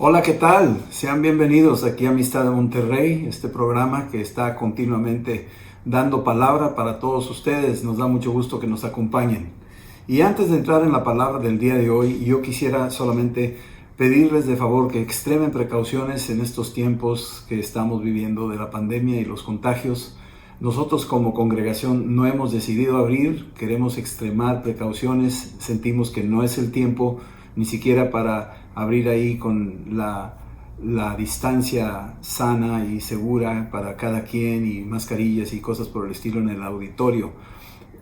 Hola, ¿qué tal? Sean bienvenidos aquí a Amistad de Monterrey, este programa que está continuamente dando palabra para todos ustedes. Nos da mucho gusto que nos acompañen. Y antes de entrar en la palabra del día de hoy, yo quisiera solamente pedirles de favor que extremen precauciones en estos tiempos que estamos viviendo de la pandemia y los contagios. Nosotros como congregación no hemos decidido abrir, queremos extremar precauciones, sentimos que no es el tiempo ni siquiera para abrir ahí con la distancia sana y segura para cada quien y mascarillas y cosas por el estilo en el auditorio.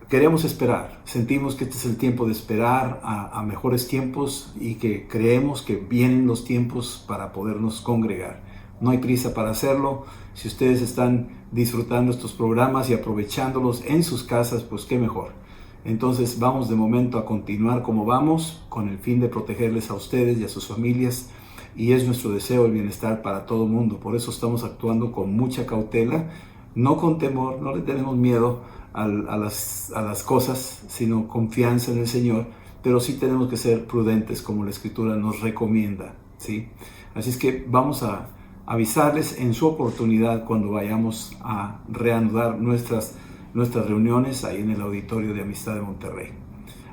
Queremos esperar, sentimos que este es el tiempo de esperar a mejores tiempos y que creemos que vienen los tiempos para podernos congregar. No hay prisa para hacerlo. Si ustedes están disfrutando estos programas y aprovechándolos en sus casas, pues qué mejor. Entonces vamos de momento a continuar como vamos, con el fin de protegerles a ustedes y a sus familias, y es nuestro deseo el bienestar para todo el mundo. Por eso estamos actuando con mucha cautela, no con temor, no le tenemos miedo a las cosas, sino confianza en el Señor, pero sí tenemos que ser prudentes como la Escritura nos recomienda, ¿sí? Así es que vamos a avisarles en su oportunidad cuando vayamos a reanudar nuestras reuniones ahí en el auditorio de Amistad de Monterrey.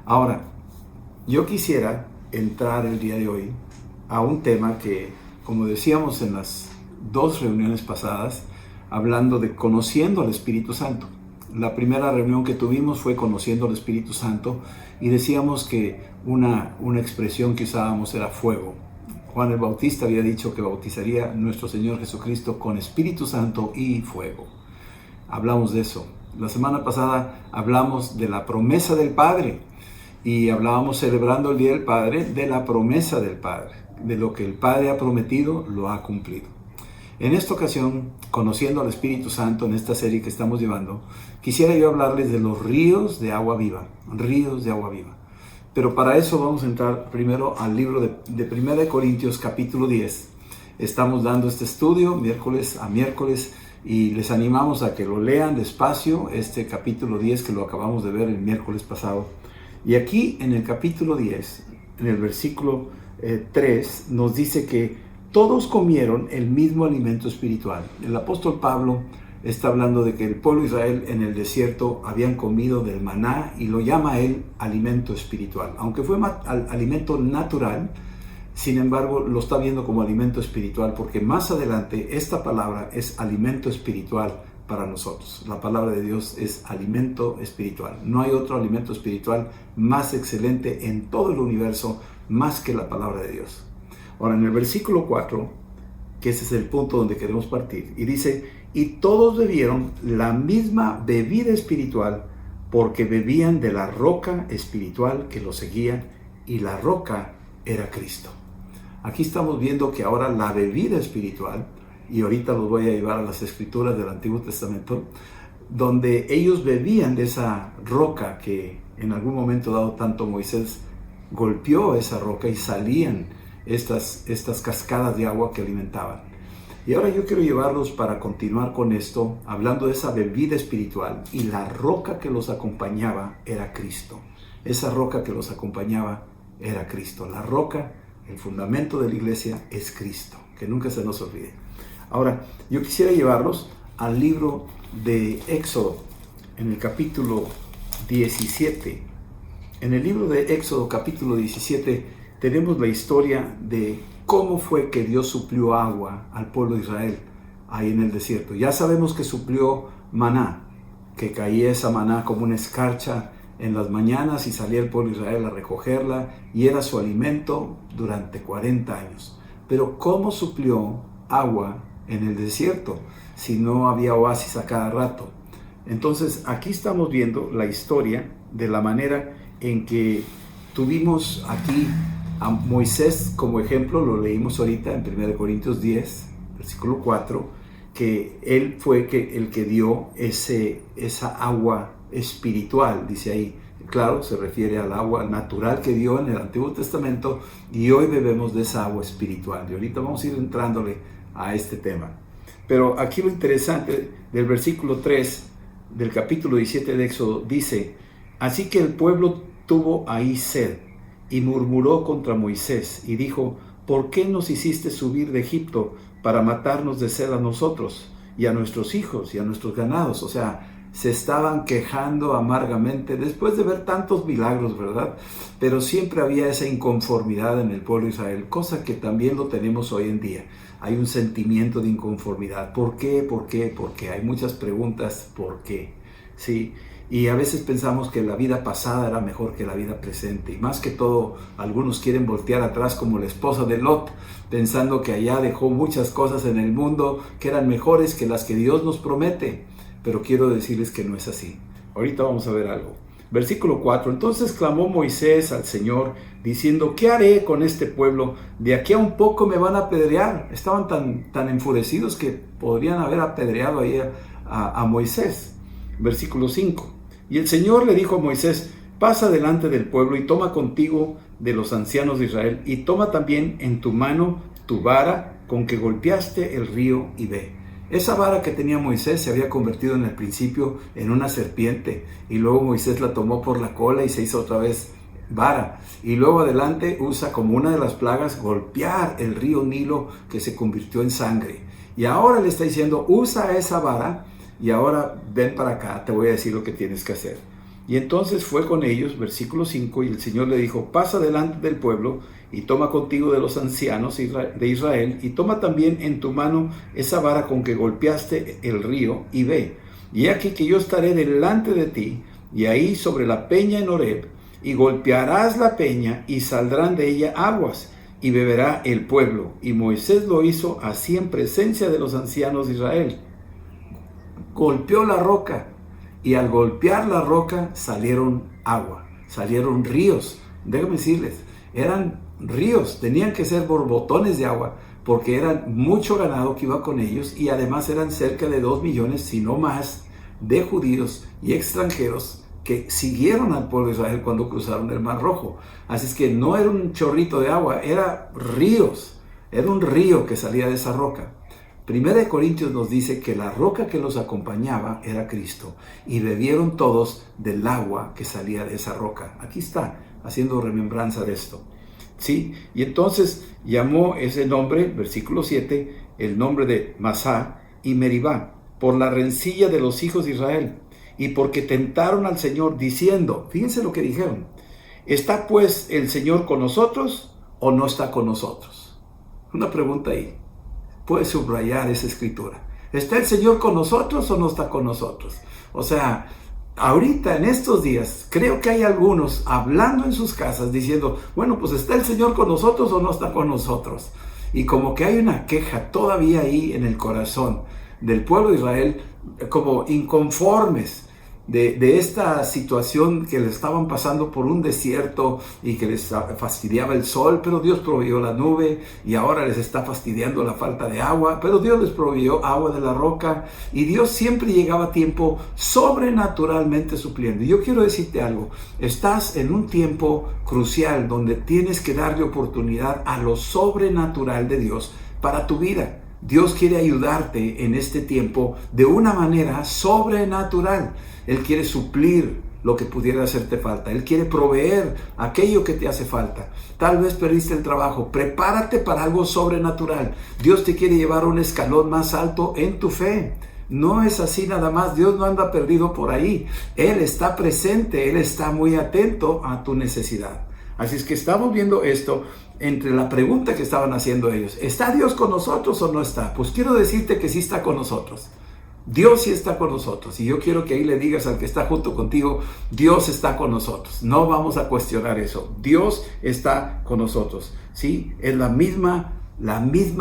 Ahora, yo quisiera entrar el día de hoy a un tema que, como decíamos en las dos reuniones pasadas, hablando de conociendo al Espíritu Santo. La primera reunión que tuvimos fue conociendo al Espíritu Santo y decíamos que una expresión que usábamos era fuego. Juan el Bautista había dicho que bautizaría a nuestro Señor Jesucristo con Espíritu Santo y fuego. Hablamos de eso. La semana pasada hablamos de la promesa del Padre y hablábamos, celebrando el Día del Padre, de la promesa del Padre, de lo que el Padre ha prometido, lo ha cumplido. En esta ocasión, conociendo al Espíritu Santo en esta serie que estamos llevando, quisiera yo hablarles de los ríos de agua viva, ríos de agua viva. Pero para eso vamos a entrar primero al libro de 1 Corintios capítulo 10. Estamos dando este estudio miércoles a miércoles, y les animamos a que lo lean despacio, este capítulo 10 que lo acabamos de ver el miércoles pasado. Y aquí en el capítulo 10, en el versículo 3, nos dice que todos comieron el mismo alimento espiritual. El apóstol Pablo está hablando de que el pueblo de Israel en el desierto habían comido del maná y lo llama él alimento espiritual. Aunque fue alimento natural, sin embargo, lo está viendo como alimento espiritual, porque más adelante esta palabra es alimento espiritual para nosotros. La palabra de Dios es alimento espiritual. No hay otro alimento espiritual más excelente en todo el universo, más que la palabra de Dios. Ahora, en el versículo 4, que ese es el punto donde queremos partir, y dice, y todos bebieron la misma bebida espiritual, porque bebían de la roca espiritual que los seguía, y la roca era Cristo. Aquí estamos viendo que ahora la bebida espiritual, y ahorita los voy a llevar a las escrituras del Antiguo Testamento, donde ellos bebían de esa roca que en algún momento dado tanto Moisés golpeó esa roca y salían estas cascadas de agua que alimentaban. Y ahora yo quiero llevarlos para continuar con esto, hablando de esa bebida espiritual, y la roca que los acompañaba era Cristo. Esa roca que los acompañaba era Cristo. La roca, el fundamento de la iglesia, es Cristo, que nunca se nos olvide. Ahora, yo quisiera llevarlos al libro de Éxodo, en el capítulo 17. En el libro de Éxodo, capítulo 17, tenemos la historia de cómo fue que Dios suplió agua al pueblo de Israel ahí en el desierto. Ya sabemos que suplió maná, que caía esa maná como una escarcha en las mañanas y salía el pueblo de Israel a recogerla y era su alimento durante 40 años. Pero ¿cómo suplió agua en el desierto si no había oasis a cada rato? Entonces aquí estamos viendo la historia de la manera en que tuvimos aquí a Moisés como ejemplo. Lo leímos ahorita en 1 Corintios 10, versículo 4, que él fue el que dio esa agua espiritual, dice ahí. Claro, se refiere al agua natural que dio en el Antiguo Testamento, y hoy bebemos de esa agua espiritual. Y ahorita vamos a ir entrándole a este tema. Pero aquí lo interesante del versículo 3 del capítulo 17 de Éxodo dice: así que el pueblo tuvo ahí sed y murmuró contra Moisés y dijo: ¿por qué nos hiciste subir de Egipto para matarnos de sed a nosotros y a nuestros hijos y a nuestros ganados? O sea, se estaban quejando amargamente después de ver tantos milagros, ¿verdad? Pero siempre había esa inconformidad en el pueblo de Israel, cosa que también lo tenemos hoy en día. Hay un sentimiento de inconformidad. ¿Por qué? ¿Por qué? ¿Por qué? Hay muchas preguntas. ¿Por qué? Sí. Y a veces pensamos que la vida pasada era mejor que la vida presente. Y más que todo, algunos quieren voltear atrás como la esposa de Lot, pensando que allá dejó muchas cosas en el mundo que eran mejores que las que Dios nos promete. Pero quiero decirles que no es así. Ahorita vamos a ver algo. Versículo 4. Entonces clamó Moisés al Señor, diciendo, ¿qué haré con este pueblo? De aquí a un poco me van a apedrear. Estaban tan enfurecidos que podrían haber apedreado ahí a Moisés. Versículo 5. Y el Señor le dijo a Moisés, pasa delante del pueblo y toma contigo de los ancianos de Israel, y toma también en tu mano tu vara con que golpeaste el río y ve. Esa vara que tenía Moisés se había convertido en el principio en una serpiente, y luego Moisés la tomó por la cola y se hizo otra vez vara. Y luego adelante usa como una de las plagas golpear el río Nilo, que se convirtió en sangre. Y ahora le está diciendo, usa esa vara y ahora ven para acá, te voy a decir lo que tienes que hacer. Y entonces fue con ellos, versículo 5, y el Señor le dijo, pasa delante del pueblo y toma contigo de los ancianos de Israel, y toma también en tu mano esa vara con que golpeaste el río, y ve. Y aquí que yo estaré delante de ti, y ahí sobre la peña en Horeb, y golpearás la peña, y saldrán de ella aguas, y beberá el pueblo. Y Moisés lo hizo así en presencia de los ancianos de Israel. Golpeó la roca, y al golpear la roca salieron agua, salieron ríos. Déjame decirles, eran ríos, tenían que ser borbotones de agua, porque eran mucho ganado que iba con ellos, y además eran cerca de 2 millones, si no más, de judíos y extranjeros que siguieron al pueblo de Israel cuando cruzaron el Mar Rojo. Así es que no era un chorrito de agua, era ríos, era un río que salía de esa roca. Primera de Corintios nos dice que la roca que los acompañaba era Cristo, y bebieron todos del agua que salía de esa roca. Aquí está, haciendo remembranza de esto. ¿Sí? Y entonces llamó ese nombre, versículo 7, el nombre de Masá y Meribá, por la rencilla de los hijos de Israel, y porque tentaron al Señor diciendo, fíjense lo que dijeron, ¿está pues el Señor con nosotros o no está con nosotros? Una pregunta ahí. Puedes subrayar esa escritura. ¿Está el Señor con nosotros o no está con nosotros? O sea, ahorita en estos días, creo que hay algunos hablando en sus casas diciendo, bueno, pues ¿está el Señor con nosotros o no está con nosotros? Y como que hay una queja todavía ahí en el corazón del pueblo de Israel, como inconformes de esta situación que les estaban pasando por un desierto y que les fastidiaba el sol, pero Dios proveyó la nube, y ahora les está fastidiando la falta de agua, pero Dios les proveyó agua de la roca, y Dios siempre llegaba a tiempo sobrenaturalmente supliendo. Y yo quiero decirte algo, estás en un tiempo crucial donde tienes que darle oportunidad a lo sobrenatural de Dios para tu vida. Dios quiere ayudarte en este tiempo de una manera sobrenatural. Él quiere suplir lo que pudiera hacerte falta. Él quiere proveer aquello que te hace falta. Tal vez perdiste el trabajo. Prepárate para algo sobrenatural. Dios te quiere llevar a un escalón más alto en tu fe. No es así nada más. Dios no anda perdido por ahí. Él está presente. Él está muy atento a tu necesidad. Así es que estamos viendo esto entre la pregunta que estaban haciendo ellos. ¿Está Dios con nosotros o no está? Pues quiero decirte que sí está con nosotros. Dios sí está con nosotros. Y yo quiero que ahí le digas al que está junto contigo, Dios está con nosotros. No vamos a cuestionar eso. Dios está con nosotros. Sí, es la misma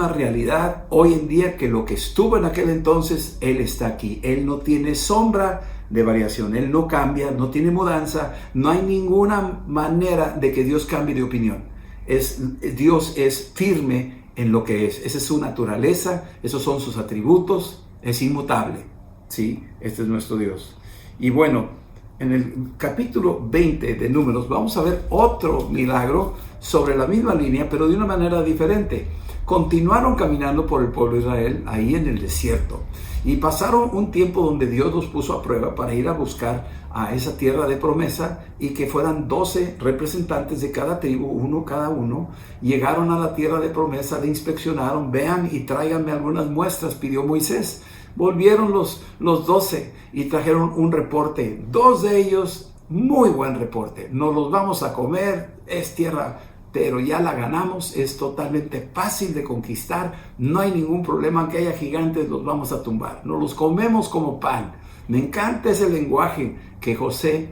realidad hoy en día que lo que estuvo en aquel entonces. Él está aquí. Él no tiene sombra de variación. Él no cambia, no tiene mudanza. No hay ninguna manera de que Dios cambie de opinión. Dios es firme en lo que es. Esa es su naturaleza, esos son sus atributos, es inmutable. ¿Sí? Este es nuestro Dios. Y bueno, en el capítulo 20 de Números vamos a ver otro milagro sobre la misma línea, pero de una manera diferente. continuaron caminando por el pueblo de Israel ahí en el desierto. Y pasaron un tiempo donde Dios los puso a prueba para ir a buscar a esa tierra de promesa y que fueran 12 representantes de cada tribu, uno cada uno. Llegaron a la tierra de promesa, la inspeccionaron, vean y tráiganme algunas muestras, pidió Moisés. Volvieron los 12 y trajeron un reporte. 2 de ellos, muy buen reporte. Nos los vamos a comer, es tierra, pero ya la ganamos, es totalmente fácil de conquistar, no hay ningún problema, aunque haya gigantes, los vamos a tumbar. Nos los comemos como pan. Me encanta ese lenguaje que Josué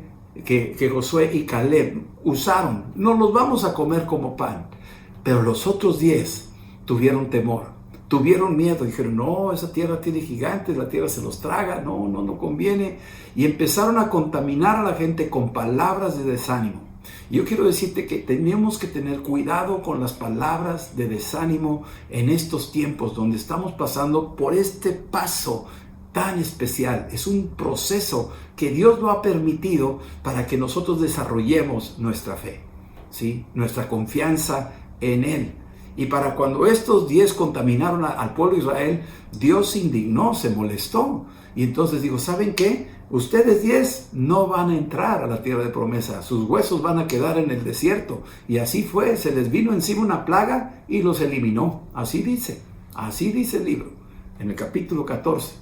y Caleb usaron. Nos los vamos a comer como pan. Pero los otros 10 tuvieron temor. Tuvieron miedo, dijeron, no, esa tierra tiene gigantes, la tierra se los traga, no conviene. Y empezaron a contaminar a la gente con palabras de desánimo. Yo quiero decirte que tenemos que tener cuidado con las palabras de desánimo en estos tiempos donde estamos pasando por este paso tan especial. Es un proceso que Dios lo ha permitido para que nosotros desarrollemos nuestra fe, ¿sí? Nuestra confianza en Él. Y para cuando estos 10 contaminaron al pueblo de Israel, Dios se indignó, se molestó. Y entonces dijo, ¿saben qué? Ustedes 10 no van a entrar a la tierra de promesa. Sus huesos van a quedar en el desierto. Y así fue, se les vino encima una plaga y los eliminó. Así dice el libro, en el capítulo 14.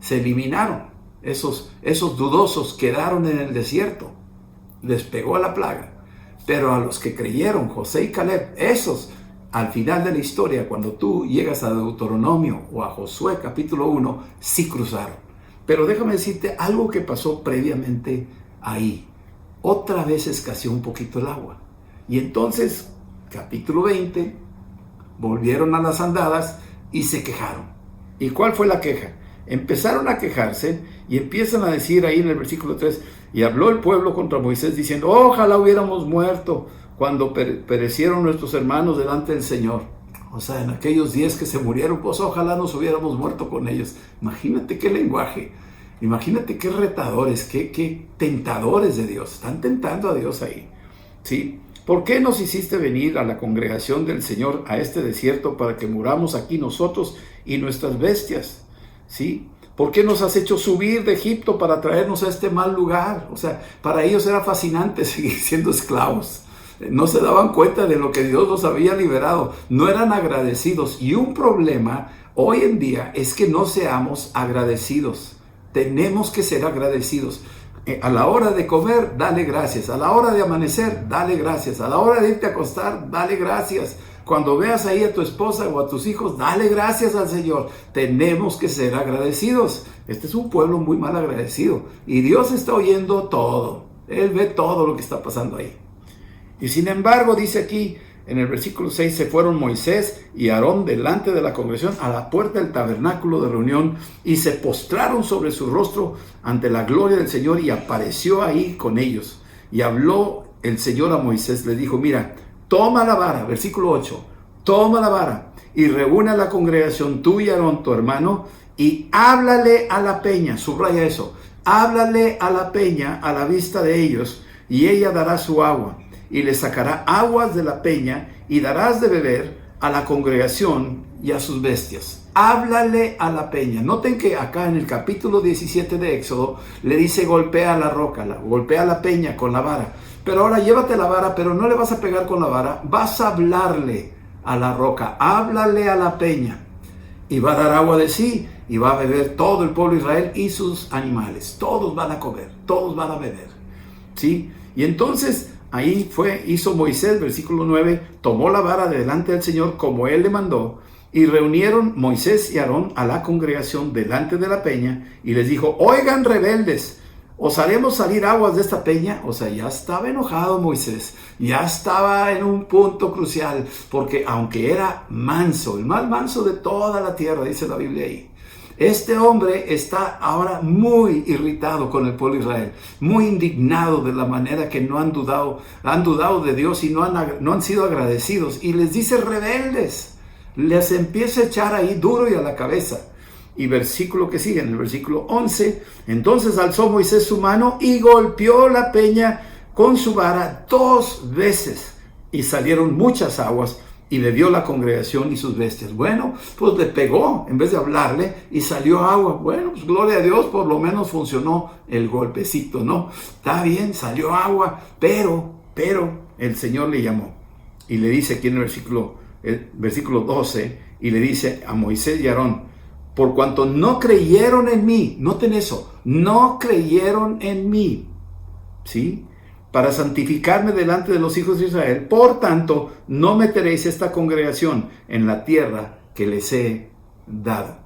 Se eliminaron. Esos dudosos quedaron en el desierto. Les pegó a la plaga. Pero a los que creyeron, José y Caleb, esos, al final de la historia, cuando tú llegas a Deuteronomio o a Josué capítulo 1, sí cruzaron. Pero déjame decirte algo que pasó previamente ahí. Otra vez escaseó un poquito el agua. Y entonces, capítulo 20, volvieron a las andadas y se quejaron. ¿Y cuál fue la queja? Empezaron a quejarse y empiezan a decir ahí en el versículo 3, y habló el pueblo contra Moisés diciendo, ojalá hubiéramos muerto cuando perecieron nuestros hermanos delante del Señor. O sea, en aquellos 10 que se murieron, pues ojalá nos hubiéramos muerto con ellos. Imagínate qué lenguaje, imagínate qué retadores, qué tentadores de Dios. Están tentando a Dios ahí, ¿sí? ¿Por qué nos hiciste venir a la congregación del Señor a este desierto para que muramos aquí nosotros y nuestras bestias? ¿Sí? ¿Por qué nos has hecho subir de Egipto para traernos a este mal lugar? O sea, para ellos era fascinante seguir siendo esclavos. No se daban cuenta de lo que Dios los había liberado. No eran agradecidos. Y un problema hoy en día es que no seamos agradecidos. Tenemos que ser agradecidos. A la hora de comer, dale gracias. A la hora de amanecer, dale gracias. A la hora de irte a acostar, dale gracias. Cuando veas ahí a tu esposa o a tus hijos, dale gracias al Señor. Tenemos que ser agradecidos. Este es un pueblo muy mal agradecido. Y Dios está oyendo todo. Él ve todo lo que está pasando ahí. Y sin embargo, dice aquí en el versículo 6, se fueron Moisés y Aarón delante de la congregación a la puerta del tabernáculo de reunión y se postraron sobre su rostro ante la gloria del Señor y apareció ahí con ellos. Y habló el Señor a Moisés, le dijo, mira, toma la vara, versículo 8, toma la vara y reúne a la congregación tú y Aarón, tu hermano, y háblale a la peña, subraya eso, háblale a la peña a la vista de ellos y ella dará su agua. Y le sacará aguas de la peña y darás de beber a la congregación y a sus bestias. Háblale a la peña. Noten que acá en el capítulo 17 de Éxodo le dice golpea la roca, golpea la peña con la vara. Pero ahora llévate la vara, pero no le vas a pegar con la vara, vas a hablarle a la roca, háblale a la peña. Y va a dar agua de sí y va a beber todo el pueblo de Israel y sus animales. Todos van a comer, todos van a beber. ¿Sí? Y entonces ahí hizo Moisés, versículo 9, tomó la vara de delante del Señor como él le mandó, y reunieron Moisés y Aarón a la congregación delante de la peña, y les dijo, oigan rebeldes, ¿os haremos salir aguas de esta peña? O sea, ya estaba enojado Moisés, ya estaba en un punto crucial, porque aunque era manso, el más manso de toda la tierra, dice la Biblia ahí, este hombre está ahora muy irritado con el pueblo de Israel, muy indignado de la manera que no han dudado de Dios y no han sido agradecidos. Y les dice rebeldes, les empieza a echar ahí duro y a la cabeza. Y versículo que sigue, en el versículo 11, entonces alzó Moisés su mano y golpeó la peña con su vara 2 veces. Y salieron muchas aguas y le dio la congregación y sus bestias. Bueno, pues le pegó en vez de hablarle y salió agua. Bueno, pues gloria a Dios, por lo menos funcionó el golpecito, ¿no? Está bien, salió agua, pero el Señor le llamó y le dice aquí en el versículo 12, y le dice a Moisés y Aarón: por cuanto no creyeron en mí, noten eso, no creyeron en mí, ¿sí?, para santificarme delante de los hijos de Israel, por tanto, no meteréis esta congregación en la tierra que les he dado.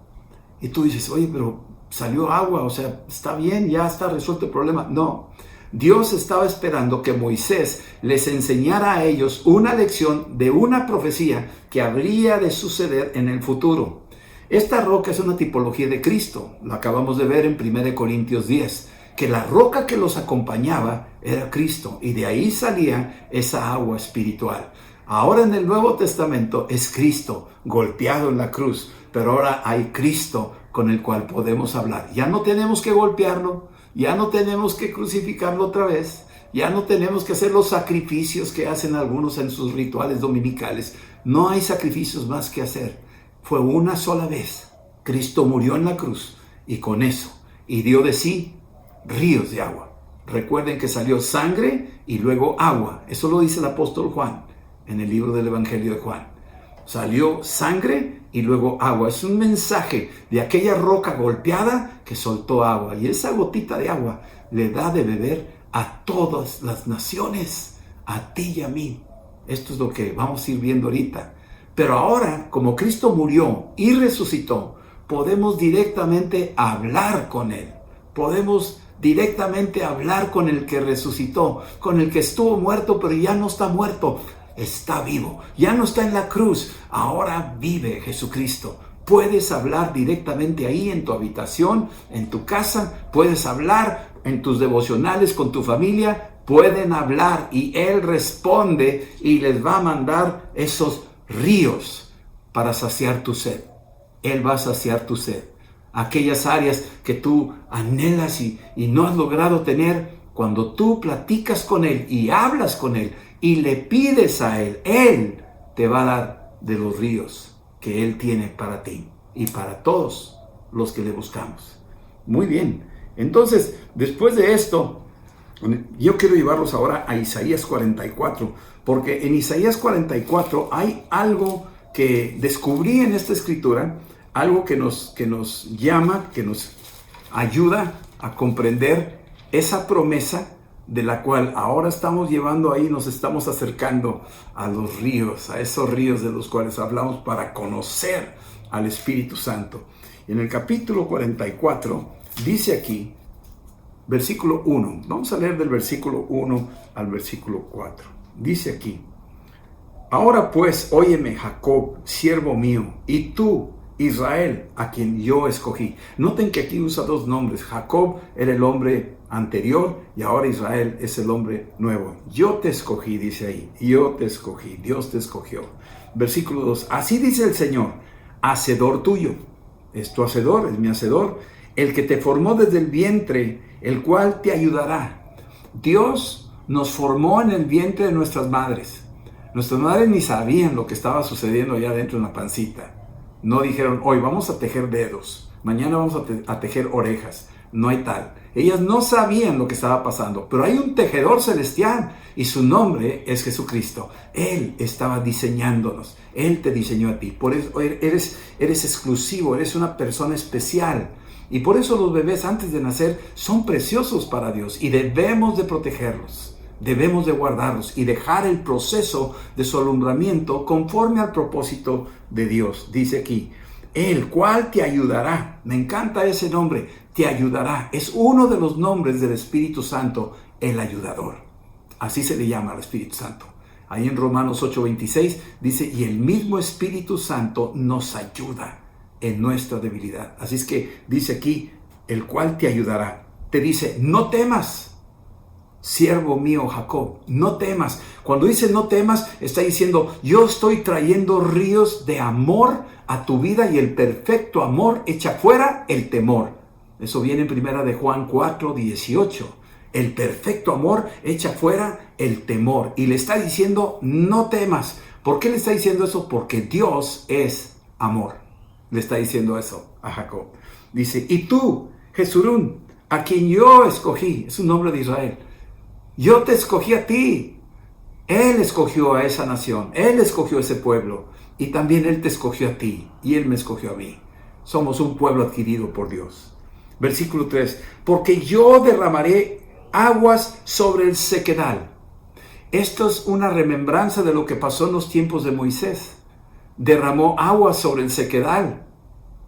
Y tú dices: oye, pero salió agua, o sea, está bien, ya está resuelto el problema. No, Dios estaba esperando que Moisés les enseñara a ellos una lección de una profecía que habría de suceder en el futuro. Esta roca es una tipología de Cristo, lo acabamos de ver en 1 Corintios 10, que la roca que los acompañaba era Cristo, y de ahí salía esa agua espiritual. Ahora en el Nuevo Testamento es Cristo golpeado en la cruz, pero ahora hay Cristo con el cual podemos hablar. Ya no tenemos que golpearlo, ya no tenemos que crucificarlo otra vez, ya no tenemos que hacer los sacrificios que hacen algunos en sus rituales dominicales. No hay sacrificios más que hacer. Fue una sola vez. Cristo murió en la cruz, y con eso, y dio de sí ríos de agua. Recuerden que salió sangre y luego agua. Eso lo dice el apóstol Juan en el libro del Evangelio de Juan. Salió sangre y luego agua. Es un mensaje de aquella roca golpeada que soltó agua. Y esa gotita de agua le da de beber a todas las naciones, a ti y a mí. Esto es lo que vamos a ir viendo ahorita. Pero ahora, como Cristo murió y resucitó, podemos directamente hablar con Él. Podemos directamente hablar con el que resucitó, con el que estuvo muerto, pero ya no está muerto, está vivo. Ya no está en la cruz, ahora vive Jesucristo. Puedes hablar directamente ahí en tu habitación, en tu casa. Puedes hablar en tus devocionales con tu familia. Pueden hablar y Él responde y les va a mandar esos ríos para saciar tu sed. Él va a saciar tu sed. Aquellas áreas que tú anhelas y no has logrado tener, cuando tú platicas con Él y hablas con Él y le pides a Él, Él te va a dar de los ríos que Él tiene para ti y para todos los que le buscamos. Muy bien, entonces después de esto, yo quiero llevarlos ahora a Isaías 44, porque en Isaías 44 hay algo que descubrí en esta escritura, algo que nos llama, que nos ayuda a comprender esa promesa de la cual ahora estamos llevando ahí, nos estamos acercando a los ríos, a esos ríos de los cuales hablamos para conocer al Espíritu Santo. En el capítulo 44 dice aquí, versículo 1, vamos a leer del versículo 1 al versículo 4. Dice aquí: ahora pues, óyeme, Jacob, siervo mío, y tú, Israel, a quien yo escogí. Noten que aquí usa dos nombres. Jacob era el hombre anterior y ahora Israel es el hombre nuevo. Yo te escogí, dice ahí. Yo te escogí. Dios te escogió. Versículo 2. Así dice el Señor, hacedor tuyo. Es tu hacedor, es mi hacedor. El que te formó desde el vientre, el cual te ayudará. Dios nos formó en el vientre de nuestras madres. Nuestras madres ni sabían lo que estaba sucediendo allá dentro en la pancita. No dijeron: hoy vamos a tejer dedos, mañana vamos a tejer orejas. No hay tal. Ellas no sabían lo que estaba pasando, pero hay un tejedor celestial y su nombre es Jesucristo. Él estaba diseñándonos. Él te diseñó a ti. Por eso eres exclusivo, eres una persona especial. Y por eso los bebés antes de nacer son preciosos para Dios y debemos de protegerlos. Debemos de guardarlos y dejar el proceso de su alumbramiento conforme al propósito de Dios. Dice aquí, el cual te ayudará. Me encanta ese nombre, te ayudará. Es uno de los nombres del Espíritu Santo, el ayudador. Así se le llama al Espíritu Santo. Ahí en Romanos 8:26 dice, y el mismo Espíritu Santo nos ayuda en nuestra debilidad. Así es que dice aquí, el cual te ayudará. Te dice, no temas. Siervo mío Jacob, no temas. Cuando dice no temas, está diciendo, yo estoy trayendo ríos de amor a tu vida y el perfecto amor echa fuera el temor. Eso viene en primera de Juan 4:18. El perfecto amor echa fuera el temor. Y le está diciendo, no temas, ¿Por qué le está diciendo eso? Porque Dios es amor. Le está diciendo eso a Jacob. Dice, y tú, Jesurún, a quien yo escogí, es un nombre de Israel, yo te escogí a ti. Él escogió a esa nación, Él escogió a ese pueblo, y también Él te escogió a ti, y Él me escogió a mí. Somos un pueblo adquirido por Dios. Versículo 3, porque yo derramaré aguas sobre el sequedal. Esto es una remembranza de lo que pasó en los tiempos de Moisés. Derramó aguas sobre el sequedal.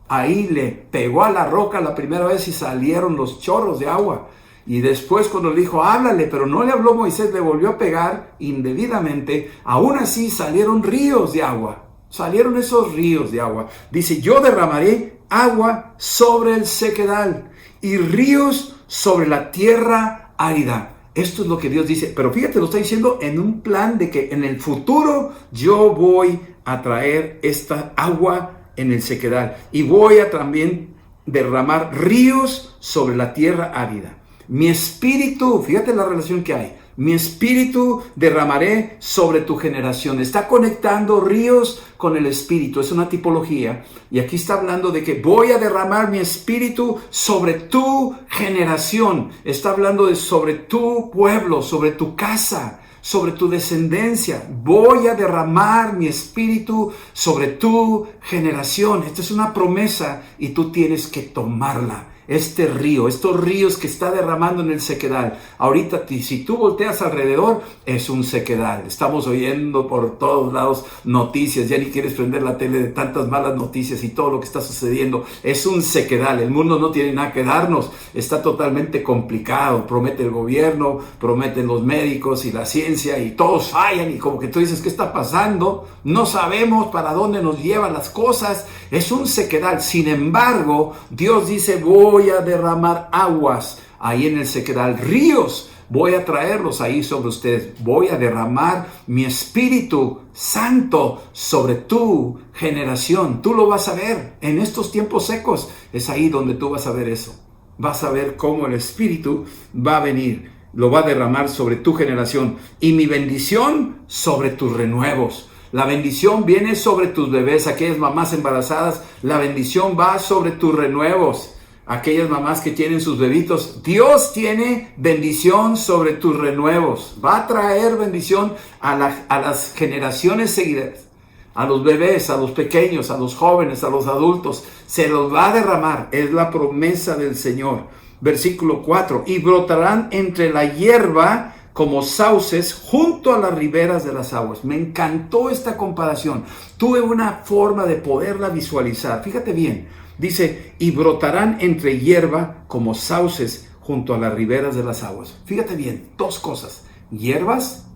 Ahí le pegó a la roca la primera vez y salieron los chorros de agua. Y después cuando le dijo, háblale, pero no le habló Moisés, le volvió a pegar indebidamente. Aún así salieron ríos de agua. Salieron esos ríos de agua. Dice, yo derramaré agua sobre el sequedal y ríos sobre la tierra árida. Esto es lo que Dios dice. Pero fíjate, lo está diciendo en un plan de que en el futuro yo voy a traer esta agua en el sequedal. Y voy a también derramar ríos sobre la tierra árida. Mi espíritu, fíjate la relación que hay. Mi espíritu derramaré sobre tu generación. Está conectando ríos con el espíritu. Es una tipología. Y aquí está hablando de que voy a derramar mi espíritu sobre tu generación. Está hablando de sobre tu pueblo, sobre tu casa, sobre tu descendencia. Voy a derramar mi espíritu sobre tu generación. Esta es una promesa y tú tienes que tomarla. Este río, estos ríos que está derramando en el sequedal. Ahorita, si tú volteas alrededor, es un sequedal. Estamos oyendo por todos lados noticias. Ya ni quieres prender la tele de tantas malas noticias y todo lo que está sucediendo. Es un sequedal. El mundo no tiene nada que darnos. Está totalmente complicado. Promete el gobierno, prometen los médicos y la ciencia y todos fallan. Y como que tú dices, ¿qué está pasando? No sabemos para dónde nos llevan las cosas. Es un sequedal. Sin embargo, Dios dice, voy a derramar aguas ahí en el sequedal, ríos, voy a traerlos ahí sobre ustedes, voy a derramar mi Espíritu Santo sobre tu generación. Tú lo vas a ver en estos tiempos secos, es ahí donde tú vas a ver eso. Vas a ver cómo el Espíritu va a venir, lo va a derramar sobre tu generación y mi bendición sobre tus renuevos. La bendición viene sobre tus bebés, aquellas mamás embarazadas, la bendición va sobre tus renuevos. Aquellas mamás que tienen sus bebitos, Dios tiene bendición sobre tus renuevos. Va a traer bendición a las generaciones seguidas, a los bebés, a los pequeños, a los jóvenes, a los adultos. Se los va a derramar, es la promesa del Señor. Versículo 4, y brotarán entre la hierba como sauces junto a las riberas de las aguas. Me encantó esta comparación. Tuve una forma de poderla visualizar. Fíjate bien. Dice, y brotarán entre hierba como sauces junto a las riberas de las aguas. Fíjate bien, dos cosas. Hierbas,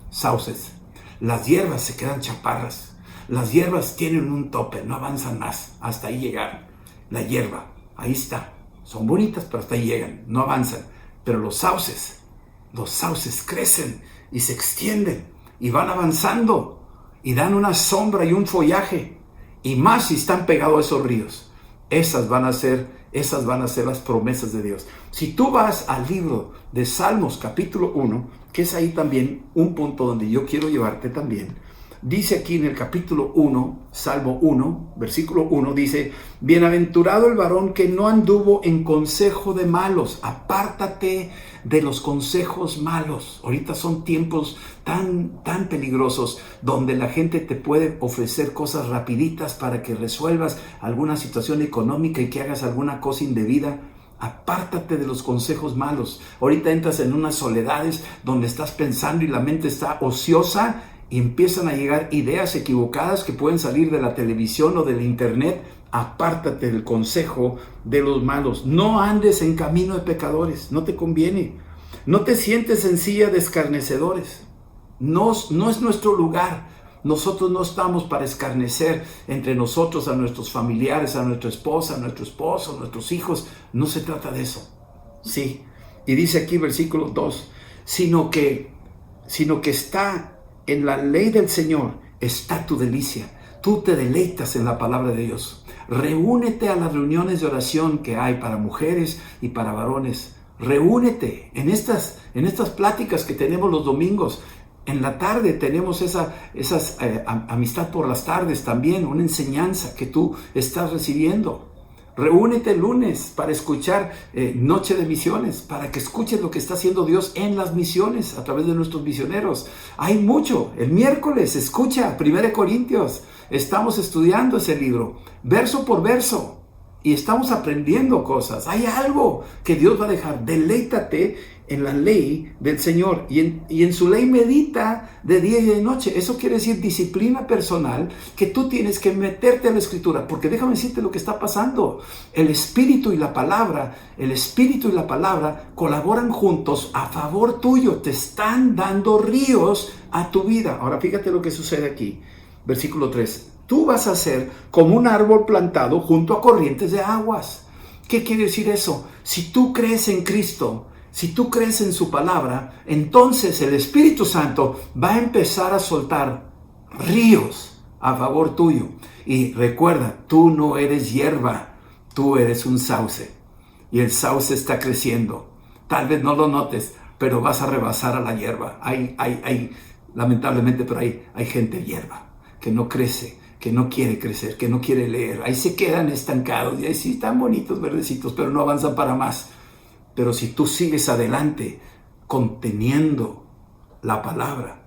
sauces. Las hierbas se quedan chaparras. Las hierbas tienen un tope, no avanzan más. Hasta ahí llegaron. La hierba, ahí está. Son bonitas, pero hasta ahí llegan. No avanzan. Pero los sauces crecen y se extienden y van avanzando y dan una sombra y un follaje. Y más si están pegados a esos ríos. Esas van a ser las promesas de Dios. Si tú vas al libro de Salmos capítulo 1, que es ahí también un punto donde yo quiero llevarte también, dice aquí en el capítulo 1, Salmo 1, versículo 1, dice, bienaventurado el varón que no anduvo en consejo de malos. Apártate de los consejos malos. Ahorita son tiempos tan peligrosos donde la gente te puede ofrecer cosas rapiditas para que resuelvas alguna situación económica y que hagas alguna cosa indebida. Apártate de los consejos malos. Ahorita entras en unas soledades donde estás pensando y la mente está ociosa y empiezan a llegar ideas equivocadas que pueden salir de la televisión o del internet. Apártate del consejo de los malos. No andes en camino de pecadores. No te conviene. No te sientes en silla de escarnecedores. No es nuestro lugar. Nosotros no estamos para escarnecer entre nosotros, a nuestros familiares, a nuestra esposa, a nuestro esposo, a nuestros hijos. No se trata de eso. Sí. Y dice aquí versículo 2, sino que está en la ley del Señor, está tu delicia. Tú te deleitas en la palabra de Dios. Reúnete a las reuniones de oración que hay para mujeres y para varones. Reúnete en estas pláticas que tenemos los domingos. En la tarde tenemos esa amistad por las tardes también, una enseñanza que tú estás recibiendo. Reúnete el lunes para escuchar Noche de Misiones, para que escuches lo que está haciendo Dios en las misiones a través de nuestros misioneros. Hay mucho. El miércoles escucha 1 Corintios. Estamos estudiando ese libro, verso por verso, y estamos aprendiendo cosas. Hay algo que Dios va a dejar. Deleítate en la ley del Señor y en su ley medita de día y de noche. Eso quiere decir disciplina personal, que tú tienes que meterte a la Escritura, porque déjame decirte lo que está pasando. El Espíritu y la palabra colaboran juntos a favor tuyo, te están dando ríos a tu vida. Ahora fíjate lo que sucede aquí, versículo 3. Tú vas a ser como un árbol plantado junto a corrientes de aguas. ¿Qué quiere decir eso? Si tú crees en Cristo, si tú crees en su palabra, entonces el Espíritu Santo va a empezar a soltar ríos a favor tuyo. Y recuerda, tú no eres hierba, tú eres un sauce. Y el sauce está creciendo. Tal vez no lo notes, pero vas a rebasar a la hierba. Lamentablemente, pero hay gente hierba que no crece, que no quiere crecer, que no quiere leer. Ahí se quedan estancados y ahí sí están bonitos, verdecitos, pero no avanzan para más. Pero si tú sigues adelante, conteniendo la palabra,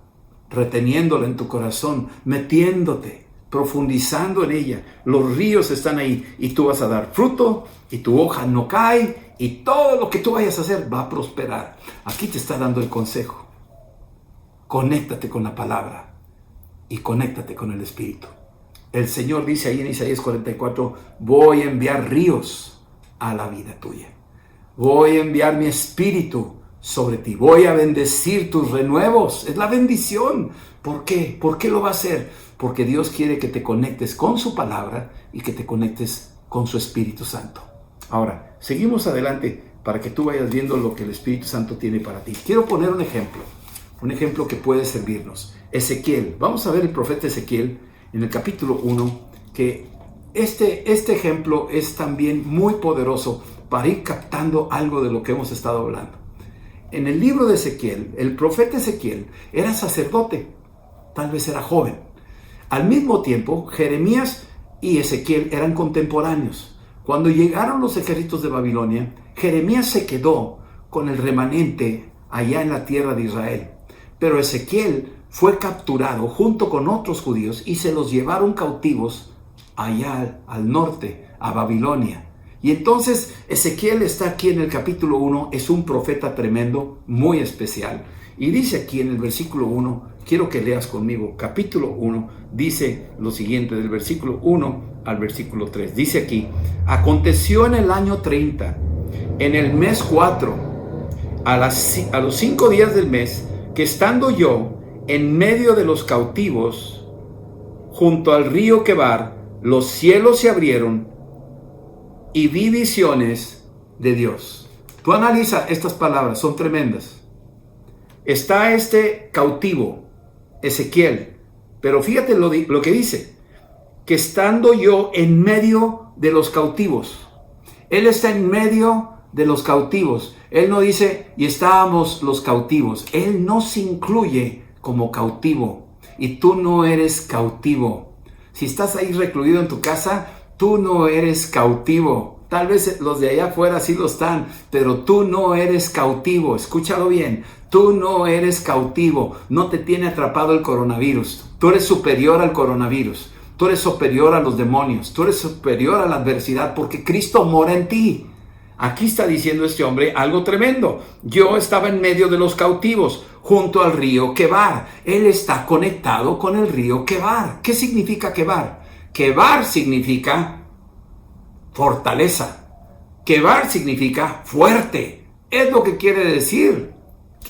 reteniéndola en tu corazón, metiéndote, profundizando en ella, los ríos están ahí y tú vas a dar fruto y tu hoja no cae y todo lo que tú vayas a hacer va a prosperar. Aquí te está dando el consejo. Conéctate con la palabra y conéctate con el Espíritu. El Señor dice ahí en Isaías 44, voy a enviar ríos a la vida tuya. Voy a enviar mi Espíritu sobre ti. Voy a bendecir tus renuevos. Es la bendición. ¿Por qué? ¿Por qué lo va a hacer? Porque Dios quiere que te conectes con su palabra y que te conectes con su Espíritu Santo. Ahora, seguimos adelante para que tú vayas viendo lo que el Espíritu Santo tiene para ti. Quiero poner un ejemplo que puede servirnos. Ezequiel. Vamos a ver el profeta Ezequiel en el capítulo 1, que este ejemplo es también muy poderoso para ir captando algo de lo que hemos estado hablando. En el libro de Ezequiel, el profeta Ezequiel era sacerdote, tal vez era joven. Al mismo tiempo, Jeremías y Ezequiel eran contemporáneos. Cuando llegaron los ejércitos de Babilonia, Jeremías se quedó con el remanente allá en la tierra de Israel. Pero Ezequiel fue capturado junto con otros judíos y se los llevaron cautivos allá al norte, a Babilonia. Y entonces Ezequiel está aquí en el capítulo 1, es un profeta tremendo, muy especial. Y dice aquí en el versículo 1, quiero que leas conmigo, capítulo 1, dice lo siguiente, del versículo 1 al versículo 3. Dice aquí, aconteció en el año 30, en el mes 4, a los 5 días del mes, que estando yo en medio de los cautivos, junto al río Quebar, los cielos se abrieron y vi visiones de Dios. Tú analiza estas palabras, son tremendas. Está este cautivo, Ezequiel, pero fíjate lo que dice, que estando yo en medio de los cautivos. Él está en medio de los cautivos. Él no dice, y estábamos los cautivos. Él no se incluye como cautivo. Y tú no eres cautivo. Si estás ahí recluido en tu casa, tú no eres cautivo. Tal vez los de allá afuera sí lo están, pero tú no eres cautivo. Escúchalo bien. Tú no eres cautivo. No te tiene atrapado el coronavirus. Tú eres superior al coronavirus. Tú eres superior a los demonios. Tú eres superior a la adversidad porque Cristo mora en ti. Aquí está diciendo este hombre algo tremendo. Yo estaba en medio de los cautivos, junto al río Quebar. Él está conectado con el río Quebar. ¿Qué significa Quebar? Quebar significa fortaleza. Quebar significa fuerte. Es lo que quiere decir.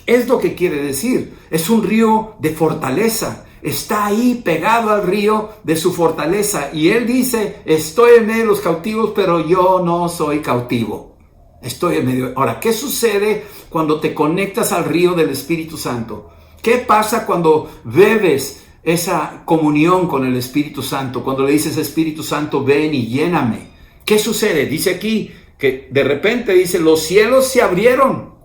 Es lo que quiere decir. Es un río de fortaleza. Está ahí pegado al río de su fortaleza. Y él dice, estoy en medio de los cautivos, pero yo no soy cautivo. Estoy en medio. Ahora, ¿qué sucede cuando te conectas al río del Espíritu Santo? ¿Qué pasa cuando bebes esa comunión con el Espíritu Santo? Cuando le dices, Espíritu Santo, ven y lléname. ¿Qué sucede? Dice aquí que de repente dice, los cielos se abrieron.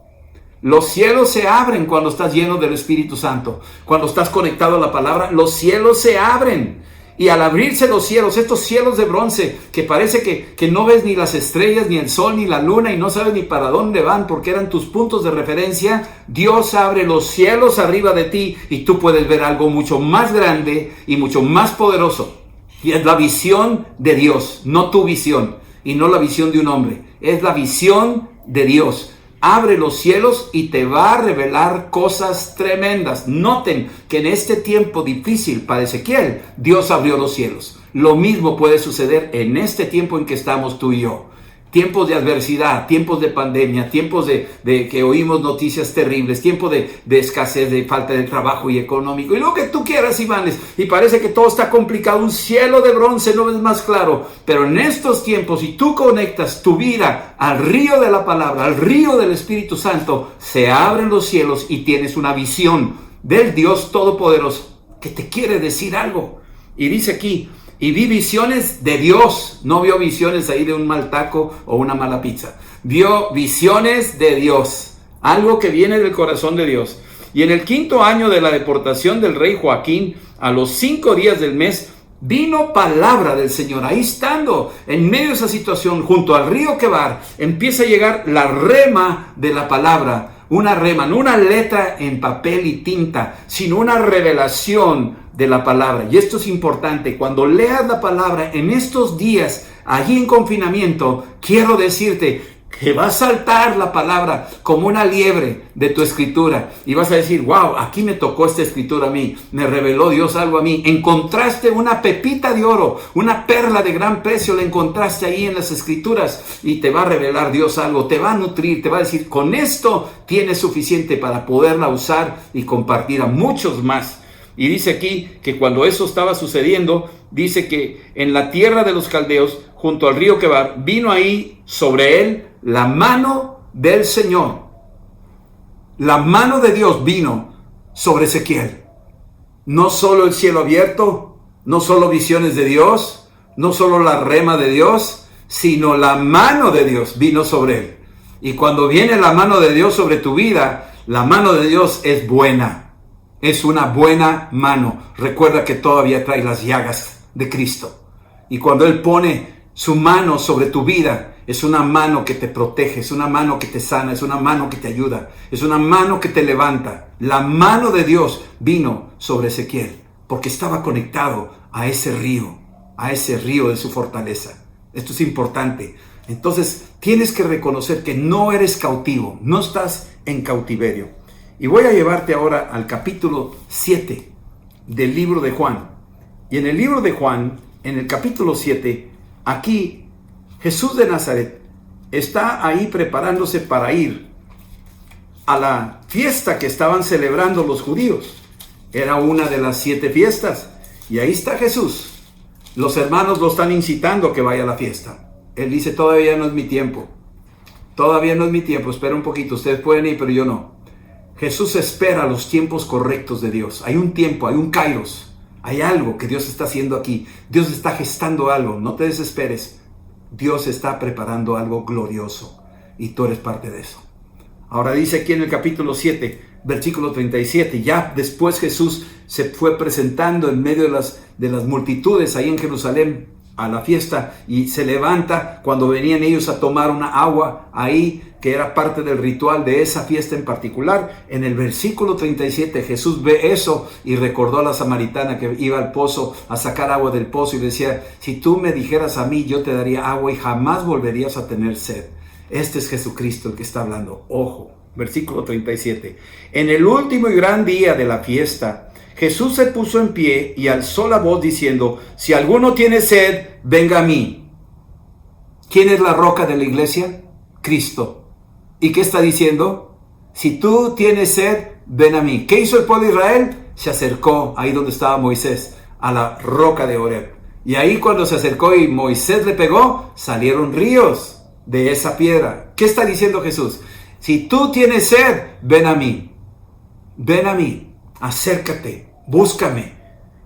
Los cielos se abren cuando estás lleno del Espíritu Santo. Cuando estás conectado a la palabra, los cielos se abren. Y al abrirse los cielos, estos cielos de bronce, que parece que no ves ni las estrellas, ni el sol, ni la luna, y no sabes ni para dónde van, porque eran tus puntos de referencia, Dios abre los cielos arriba de ti, y tú puedes ver algo mucho más grande y mucho más poderoso. Y es la visión de Dios, no tu visión, y no la visión de un hombre. Es la visión de Dios. Abre los cielos y te va a revelar cosas tremendas. Noten que en este tiempo difícil para Ezequiel, Dios abrió los cielos. Lo mismo puede suceder en este tiempo en que estamos tú y yo. Tiempos de adversidad, tiempos de pandemia, tiempos de que oímos noticias terribles, tiempos de escasez, de falta de trabajo y económico, y lo que tú quieras, Ivanes, y parece que todo está complicado, un cielo de bronce no ves más claro, pero en estos tiempos, si tú conectas tu vida al río de la palabra, al río del Espíritu Santo, se abren los cielos y tienes una visión del Dios Todopoderoso que te quiere decir algo. Y dice aquí, y vi visiones de Dios. No vio visiones ahí de un mal taco o una mala pizza. Vio visiones de Dios. Algo que viene del corazón de Dios. Y en el 5º año de la deportación del rey Joaquín, a los 5 días del mes, vino palabra del Señor. Ahí estando, en medio de esa situación, junto al río Quebar, empieza a llegar la rema de la palabra. Una rema, no una letra en papel y tinta, sino una revelación de la palabra. Y esto es importante. Cuando leas la palabra en estos días, allí en confinamiento, quiero decirte que va a saltar la palabra como una liebre de tu escritura. Y vas a decir, wow, aquí me tocó esta escritura a mí. Me reveló Dios algo a mí. Encontraste una pepita de oro, una perla de gran precio, la encontraste ahí en las escrituras. Y te va a revelar Dios algo, te va a nutrir, te va a decir, con esto tienes suficiente para poderla usar y compartir a muchos más. Y dice aquí que cuando eso estaba sucediendo, dice que en la tierra de los caldeos, junto al río Quebar, vino ahí sobre él la mano del Señor. La mano de Dios vino sobre Ezequiel. No solo el cielo abierto, no solo visiones de Dios, no solo la rema de Dios, sino la mano de Dios vino sobre él. Y cuando viene la mano de Dios sobre tu vida, la mano de Dios es buena. Es una buena mano. Recuerda que todavía trae las llagas de Cristo. Y cuando Él pone su mano sobre tu vida, es una mano que te protege, es una mano que te sana, es una mano que te ayuda, es una mano que te levanta. La mano de Dios vino sobre Ezequiel, porque estaba conectado a ese río de su fortaleza. Esto es importante. Entonces, tienes que reconocer que no eres cautivo, no estás en cautiverio. Y voy a llevarte ahora al capítulo 7 del libro de Juan. Y en el libro de Juan, en el capítulo 7, aquí Jesús de Nazaret está ahí preparándose para ir a la fiesta que estaban celebrando los judíos. Era una de las 7 fiestas. Y ahí está Jesús. Los hermanos lo están incitando a que vaya a la fiesta. Él dice, todavía no es mi tiempo. Todavía no es mi tiempo, espera un poquito. Ustedes pueden ir, pero yo no. Jesús espera los tiempos correctos de Dios. Hay un tiempo, hay un kairos. Hay algo que Dios está haciendo aquí. Dios está gestando algo. No te desesperes. Dios está preparando algo glorioso. Y tú eres parte de eso. Ahora dice aquí en el capítulo 7, versículo 37. Ya después Jesús se fue presentando en medio de las multitudes ahí en Jerusalén a la fiesta. Y se levanta cuando venían ellos a tomar una agua ahí, que era parte del ritual de esa fiesta en particular. En el versículo 37 Jesús ve eso y recordó a la samaritana que iba al pozo a sacar agua del pozo y decía, si tú me dijeras a mí, yo te daría agua y jamás volverías a tener sed. Este es Jesucristo el que está hablando. Ojo, versículo 37. En el último y gran día de la fiesta, Jesús se puso en pie y alzó la voz diciendo, si alguno tiene sed, venga a mí. ¿Quién es la roca de la iglesia? Cristo. ¿Y qué está diciendo? Si tú tienes sed, ven a mí. ¿Qué hizo el pueblo de Israel? Se acercó ahí donde estaba Moisés, a la roca de Horeb. Y ahí cuando se acercó y Moisés le pegó, salieron ríos de esa piedra. ¿Qué está diciendo Jesús? Si tú tienes sed, ven a mí. Ven a mí, acércate, búscame.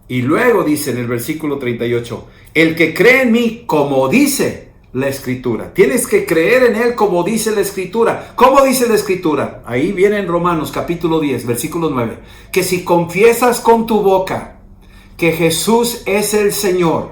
Y luego dice en el versículo 38, el que cree en mí, como dice la Escritura. Tienes que creer en Él como dice la Escritura. ¿Cómo dice la Escritura? Ahí viene en Romanos capítulo 10, versículo 9. Que si confiesas con tu boca que Jesús es el Señor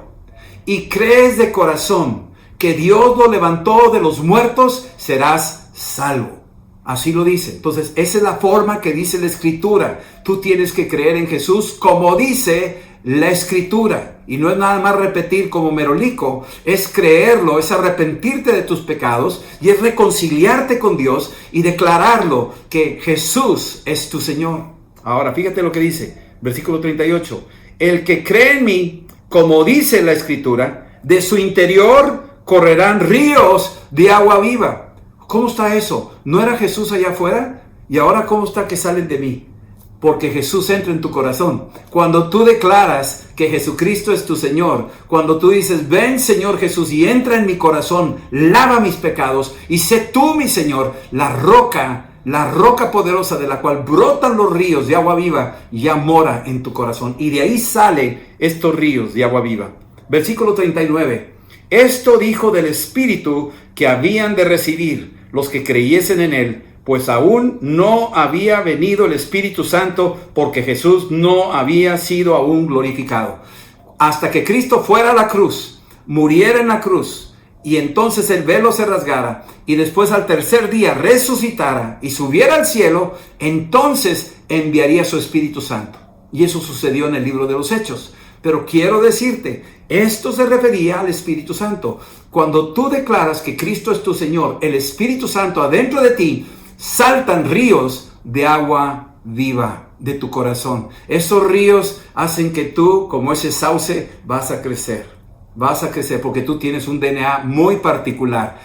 y crees de corazón que Dios lo levantó de los muertos, serás salvo. Así lo dice. Entonces, esa es la forma que dice la Escritura. Tú tienes que creer en Jesús como dice la Escritura. Y no es nada más repetir como merolico, es creerlo, es arrepentirte de tus pecados y es reconciliarte con Dios y declararlo que Jesús es tu Señor. Ahora, fíjate lo que dice, versículo 38. El que cree en mí, como dice la Escritura, de su interior correrán ríos de agua viva. ¿Cómo está eso? ¿No era Jesús allá afuera? ¿Y ahora cómo está que salen de mí? Porque Jesús entra en tu corazón. Cuando tú declaras que Jesucristo es tu Señor, cuando tú dices, ven Señor Jesús y entra en mi corazón, lava mis pecados y sé tú mi Señor, la roca poderosa de la cual brotan los ríos de agua viva, ya mora en tu corazón. Y de ahí salen estos ríos de agua viva. Versículo 39. Esto dijo del Espíritu que habían de recibir los que creyesen en Él, pues aún no había venido el Espíritu Santo, porque Jesús no había sido aún glorificado. Hasta que Cristo fuera a la cruz, muriera en la cruz, y entonces el velo se rasgara, y después al tercer día resucitara y subiera al cielo, entonces enviaría su Espíritu Santo. Y eso sucedió en el libro de los Hechos. Pero quiero decirte, esto se refería al Espíritu Santo. Cuando tú declaras que Cristo es tu Señor, el Espíritu Santo adentro de ti, saltan ríos de agua viva de tu corazón. Esos ríos hacen que tú, como ese sauce, vas a crecer. Vas a crecer porque tú tienes un DNA muy particular.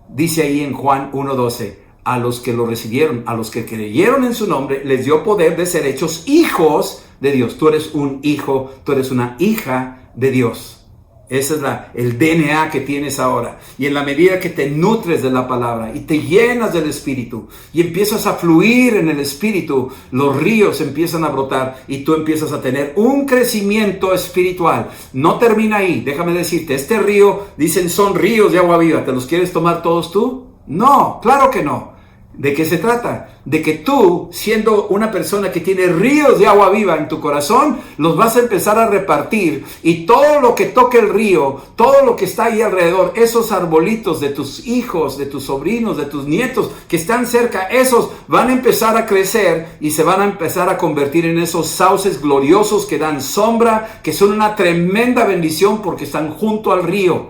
Dice ahí en Juan 1:12, a los que lo recibieron, a los que creyeron en su nombre, les dio poder de ser hechos hijos de Dios. Tú eres un hijo, tú eres una hija de Dios. Ese es el DNA que tienes ahora. Y en la medida que te nutres de la palabra y te llenas del Espíritu y empiezas a fluir en el Espíritu, los ríos empiezan a brotar y tú empiezas a tener un crecimiento espiritual. No termina ahí. Déjame decirte, este río, dicen, son ríos de agua viva. ¿Te los quieres tomar todos tú? No, claro que no. ¿De qué se trata? De que tú, siendo una persona que tiene ríos de agua viva en tu corazón, los vas a empezar a repartir, y todo lo que toque el río, todo lo que está ahí alrededor, esos arbolitos de tus hijos, de tus sobrinos, de tus nietos que están cerca, esos van a empezar a crecer y se van a empezar a convertir en esos sauces gloriosos que dan sombra, que son una tremenda bendición porque están junto al río.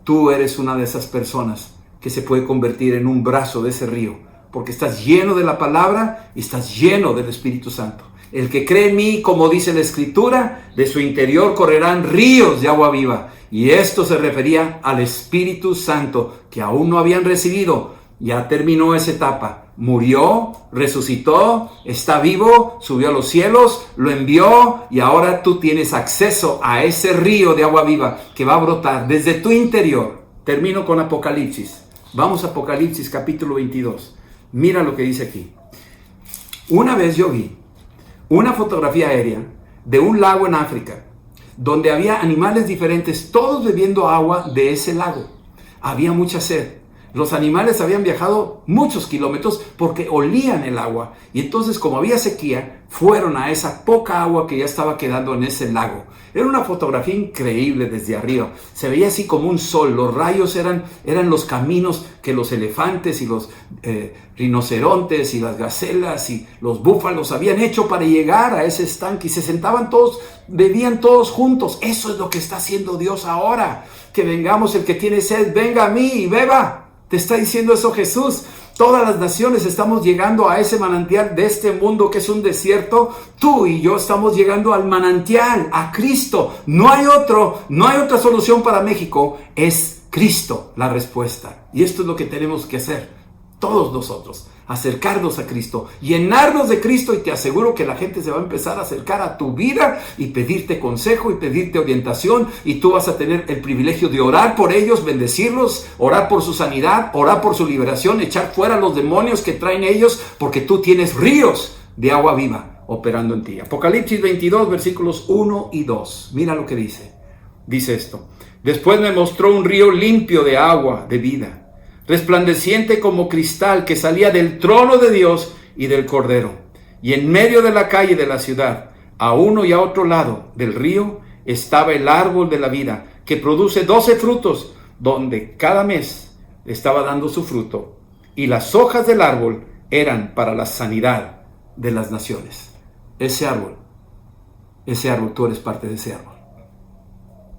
Tú eres una de esas personas que se puede convertir en un brazo de ese río, porque estás lleno de la palabra y estás lleno del Espíritu Santo. El que cree en mí, como dice la Escritura, de su interior correrán ríos de agua viva. Y esto se refería al Espíritu Santo, que aún no habían recibido. Ya terminó esa etapa. Murió, resucitó, está vivo, subió a los cielos, lo envió, y ahora tú tienes acceso a ese río de agua viva que va a brotar desde tu interior. Termino con Apocalipsis. Vamos a Apocalipsis capítulo 22. Mira lo que dice aquí. Una vez yo vi una fotografía aérea de un lago en África, donde había animales diferentes, todos bebiendo agua de ese lago. Había mucha sed. Los animales habían viajado muchos kilómetros porque olían el agua. Y entonces, como había sequía, fueron a esa poca agua que ya estaba quedando en ese lago. Era una fotografía increíble desde arriba. Se veía así como un sol. Los rayos eran los caminos que los elefantes y los rinocerontes y las gacelas y los búfalos habían hecho para llegar a ese estanque. Y se sentaban todos, bebían todos juntos. Eso es lo que está haciendo Dios ahora. Que vengamos, el que tiene sed, venga a mí y beba. Te está diciendo eso Jesús. Todas las naciones estamos llegando a ese manantial de este mundo que es un desierto. Tú y yo estamos llegando al manantial, a Cristo. No hay otra solución para México. Es Cristo la respuesta. Y esto es lo que tenemos que hacer, todos nosotros. Acercarnos a Cristo, llenarnos de Cristo, y te aseguro que la gente se va a empezar a acercar a tu vida y pedirte consejo y pedirte orientación, y tú vas a tener el privilegio de orar por ellos, bendecirlos, orar por su sanidad, orar por su liberación, echar fuera los demonios que traen ellos, porque tú tienes ríos de agua viva operando en ti. Apocalipsis 22 versículos 1 y 2. Mira lo que dice. Dice esto: Después me mostró un río limpio de agua de vida, resplandeciente como cristal, que salía del trono de Dios y del Cordero. Y en medio de la calle de la ciudad, a uno y a otro lado del río, estaba el árbol de la vida, que produce 12 frutos, donde cada mes estaba dando su fruto. Y las hojas del árbol eran para la sanidad de las naciones. Ese árbol, tú eres parte de ese árbol.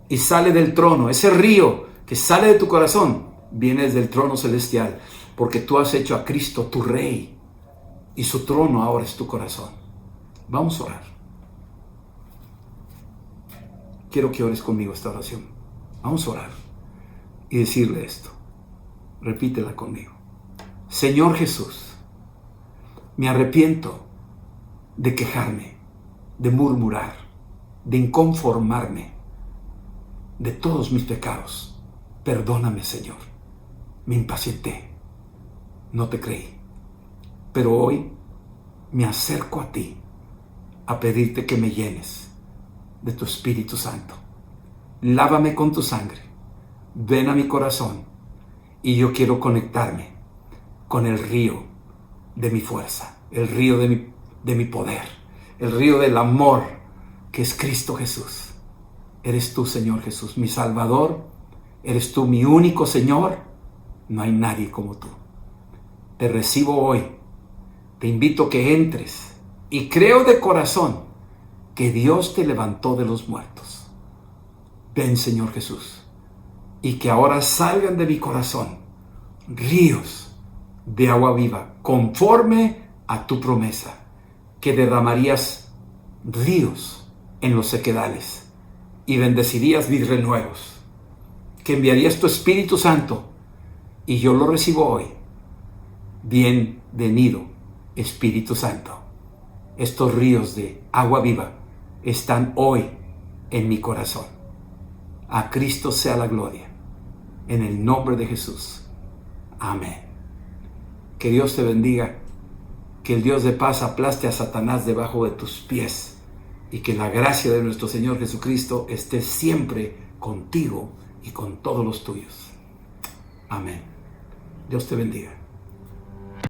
Y sale del trono, ese río que sale de tu corazón, viene desde el trono celestial, porque tú has hecho a Cristo tu Rey, y su trono ahora es tu corazón. Vamos a orar. Quiero que ores conmigo esta oración. Vamos a orar y decirle esto. Repítela conmigo. Señor Jesús, me arrepiento de quejarme, de murmurar, de inconformarme, de todos mis pecados. Perdóname, Señor. Me impacienté, no te creí. Pero hoy me acerco a ti a pedirte que me llenes de tu Espíritu Santo. Lávame con tu sangre. Ven a mi corazón y yo quiero conectarme con el río de mi fuerza, el río de mi poder, el río del amor que es Cristo Jesús. Eres tú, Señor Jesús, mi Salvador. Eres tú mi único Señor. No hay nadie como tú. Te recibo hoy. Te invito a que entres y creo de corazón que Dios te levantó de los muertos. Ven, Señor Jesús, y que ahora salgan de mi corazón ríos de agua viva, conforme a tu promesa, que derramarías ríos en los sequedales y bendecirías mis renuevos, que enviarías tu Espíritu Santo, y yo lo recibo hoy. Bienvenido, Espíritu Santo. Estos ríos de agua viva están hoy en mi corazón. A Cristo sea la gloria. En el nombre de Jesús. Amén. Que Dios te bendiga. Que el Dios de paz aplaste a Satanás debajo de tus pies. Y que la gracia de nuestro Señor Jesucristo esté siempre contigo y con todos los tuyos. Amén. Dios te bendiga.